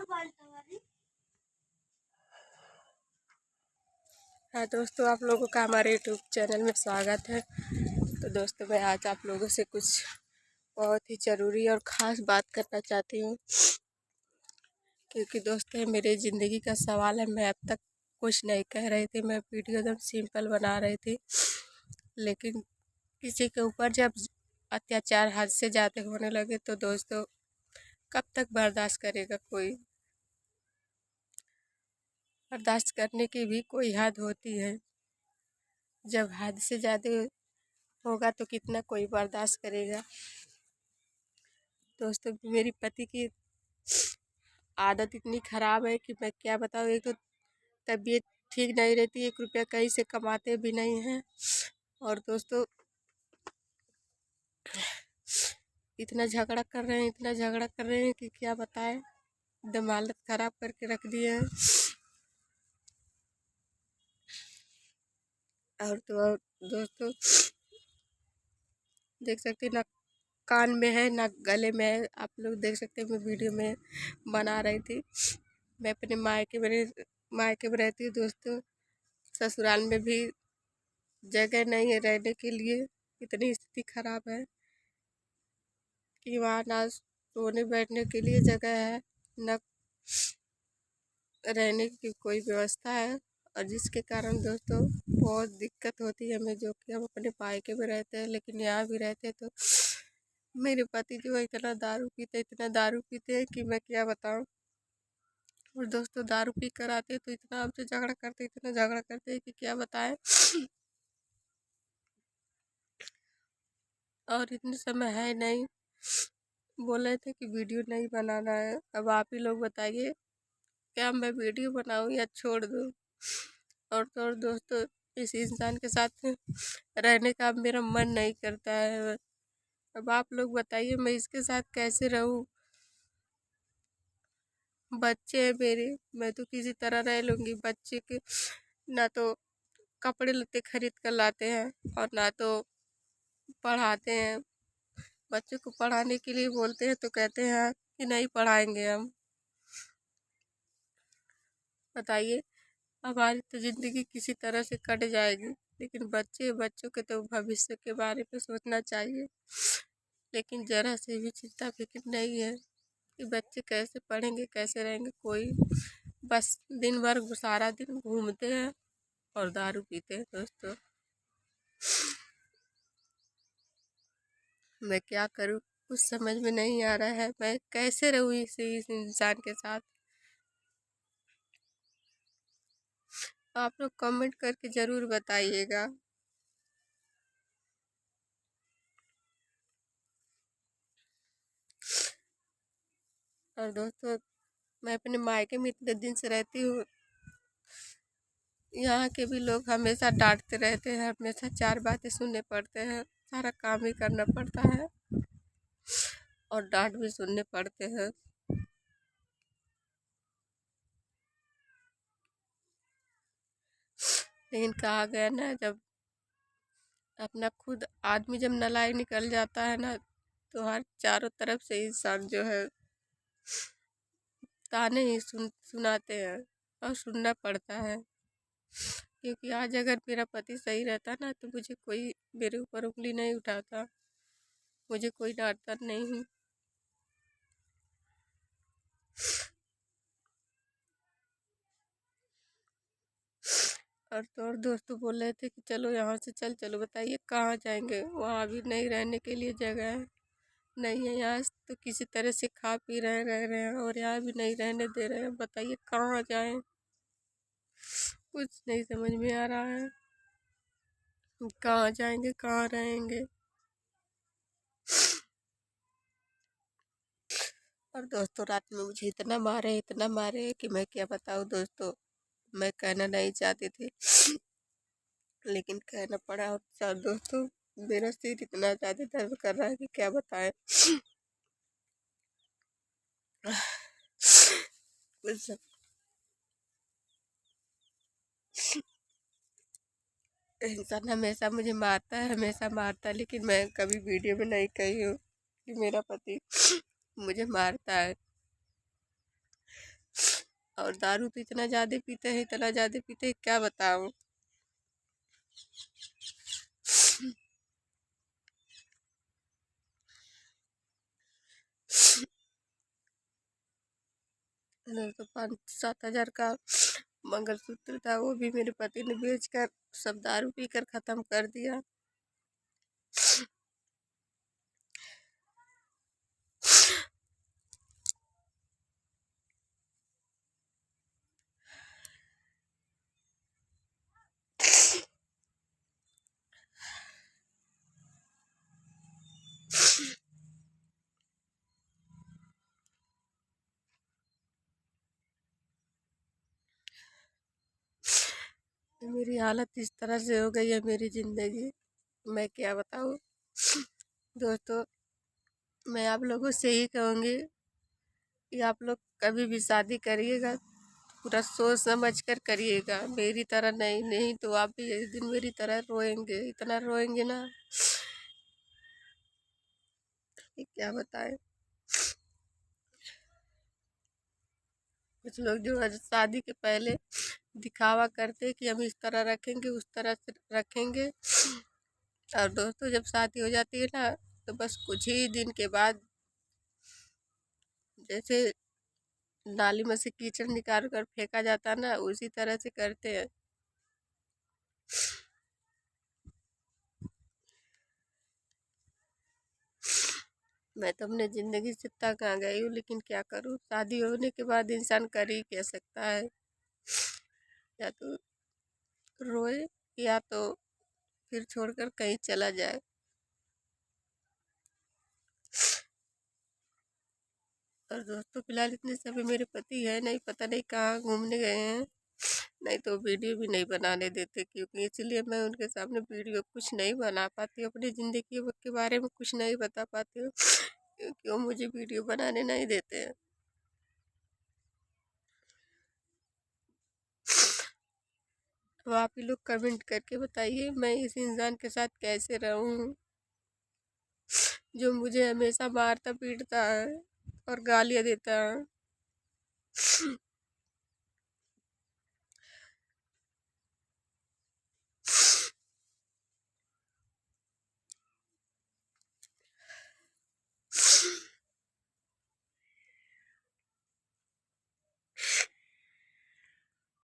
हाँ दोस्तों, आप लोगों का हमारे यूट्यूब चैनल में स्वागत है। तो दोस्तों, मैं आज आप लोगों से कुछ बहुत ही ज़रूरी और ख़ास बात करना चाहती हूँ, क्योंकि दोस्तों मेरे ज़िंदगी का सवाल है। मैं अब तक कुछ नहीं कह रही थी, मैं वीडियो एकदम सिंपल बना रही थी, लेकिन किसी के ऊपर जब अत्याचार हद से ज़्यादा होने लगे तो दोस्तों कब तक बर्दाश्त करेगा कोई। बर्दाश्त करने की भी कोई हद होती है। जब हद से ज़्यादा होगा तो कितना कोई बर्दाश्त करेगा। दोस्तों मेरी पति की आदत इतनी ख़राब है कि मैं क्या बताऊँ। एक तो तबीयत ठीक नहीं रहती, 1 रुपया कहीं से कमाते भी नहीं हैं, और दोस्तों इतना झगड़ा कर रहे हैं, इतना झगड़ा कर रहे हैं कि क्या बताएं। एकदम हालत ख़राब करके रख दिए हैं। और तो और दोस्तों देख सकते हैं, ना कान में है ना गले में है। आप लोग देख सकते हैं, मैं वीडियो में बना रही थी। मैं अपने मायके में रहती हूँ दोस्तों। ससुराल में भी जगह नहीं है रहने के लिए। इतनी स्थिति खराब है कि वहाँ ना सोने बैठने के लिए जगह है, न रहने की कोई व्यवस्था है। और जिसके कारण दोस्तों बहुत दिक्कत होती है हमें, जो कि हम अपने मायके में रहते हैं, लेकिन यहाँ भी रहते हैं तो मेरे पति जो है इतना दारू पीते हैं कि मैं क्या बताऊँ। और दोस्तों दारू पी कर आते हैं तो इतना हमसे झगड़ा करते, इतना झगड़ा करते हैं कि क्या बताएं। और इतने समय है नहीं, बोले थे कि वीडियो नहीं बनाना है। अब आप ही लोग बताइए, क्या मैं वीडियो बनाऊं या छोड़ दूं। और तो और दोस्तों इस इंसान के साथ रहने का अब मेरा मन नहीं करता है। अब आप लोग बताइए मैं इसके साथ कैसे रहूं। बच्चे हैं मेरे, मैं तो किसी तरह रह लूँगी। बच्चे के ना तो कपड़े लत्ते खरीद कर लाते हैं और ना तो पढ़ाते हैं। बच्चों को पढ़ाने के लिए बोलते हैं तो कहते हैं कि नहीं पढ़ाएंगे हम। बताइए, हमारी तो ज़िंदगी किसी तरह से कट जाएगी, लेकिन बच्चों के तो भविष्य के बारे में सोचना चाहिए। लेकिन ज़रा से भी चिंता फिक्र नहीं है कि बच्चे कैसे पढ़ेंगे, कैसे रहेंगे। कोई बस दिन भर सारा दिन घूमते हैं और दारू पीते हैं। दोस्तों मैं क्या करूं, कुछ समझ में नहीं आ रहा है। मैं कैसे रहूं इस इंसान के साथ। आप लोग कमेंट करके ज़रूर बताइएगा। और दोस्तों मैं अपने मायके में इतने दिन से रहती हूँ, यहाँ के भी लोग हमेशा डांटते रहते हैं, हमेशा 4 बातें सुनने पड़ते हैं। सारा काम ही करना पड़ता है और डांट भी सुनने पड़ते हैं। लेकिन कहा गया ना, जब अपना खुद आदमी जब नालायक निकल जाता है ना, तो हर चारों तरफ से इंसान जो है ताने ही सुनाते हैं और सुनना पड़ता है। क्योंकि आज अगर मेरा पति सही रहता ना तो मुझे कोई मेरे ऊपर उंगली नहीं उठाता, मुझे कोई डांटता नहीं। और तो और दोस्तों बोल रहे थे कि चलो यहाँ से चलो। बताइए कहाँ जाएंगे, वहाँ भी नहीं रहने के लिए जगह है, नहीं है। यहाँ तो किसी तरह से खा पी रह रहे हैं और यहाँ भी नहीं रहने दे रहे हैं। बताइए कहाँ जाएं, कुछ नहीं समझ में आ रहा है। कहाँ जाएंगे, कहाँ रहेंगे। और दोस्तों रात में मुझे इतना मारे कि मैं क्या बताऊँ दोस्तों। मैं कहना नहीं चाहती थी, लेकिन कहना पड़ा। और दोस्तों मेरा सिर इतना ज़्यादा दर्द कर रहा है कि क्या बताएं। कुछ इंसान हमेशा मुझे मारता है, हमेशा मारता है, लेकिन मैं कभी वीडियो में नहीं कही हूँ कि मेरा पति मुझे मारता है। और दारू तो इतना ज़्यादा पीते हैं, इतना ज़्यादा पीते हैं, क्या बताऊँ। तो 5-7 हज़ार का मंगलसूत्र था, वो भी मेरे पति ने बेचकर सब दारू पीकर ख़त्म कर दिया। मेरी हालत इस तरह से हो गई है, मेरी ज़िंदगी मैं क्या बताऊँ। दोस्तों, मैं आप लोगों से ही कहूँगी कि आप लोग कभी भी शादी करिएगा पूरा सोच समझ कर करिएगा। मेरी तरह नहीं, नहीं तो आप भी एक दिन मेरी तरह रोएंगे, इतना रोएंगे ना कि क्या बताएं। कुछ लोग जो है शादी के पहले दिखावा करते कि हम इस तरह रखेंगे, उस तरह से रखेंगे, और दोस्तों जब शादी हो जाती है ना तो बस कुछ ही दिन के बाद जैसे नाली में से कीचड़ निकाल कर फेंका जाता ना, उसी तरह से करते हैं। मैं तो अपने ज़िंदगी से तंग आ गई हूँ, लेकिन क्या करूँ, शादी होने के बाद इंसान कर ही क्या सकता है। या तो रोए या तो फिर छोड़कर कहीं चला जाए। और दोस्तों फिलहाल इतने समय मेरे पति है नहीं, पता नहीं कहाँ घूमने गए हैं, नहीं तो वीडियो भी नहीं बनाने देते, क्योंकि इसलिए मैं उनके सामने वीडियो कुछ नहीं बना पाती, अपनी ज़िंदगी के बारे में कुछ नहीं बता पाती हूँ, क्योंकि वो मुझे वीडियो बनाने नहीं देते हैं। अब आप ही लोग कमेंट करके बताइए मैं इस इंसान के साथ कैसे रहूं, जो मुझे हमेशा मारता पीटता है और गालियाँ देता है।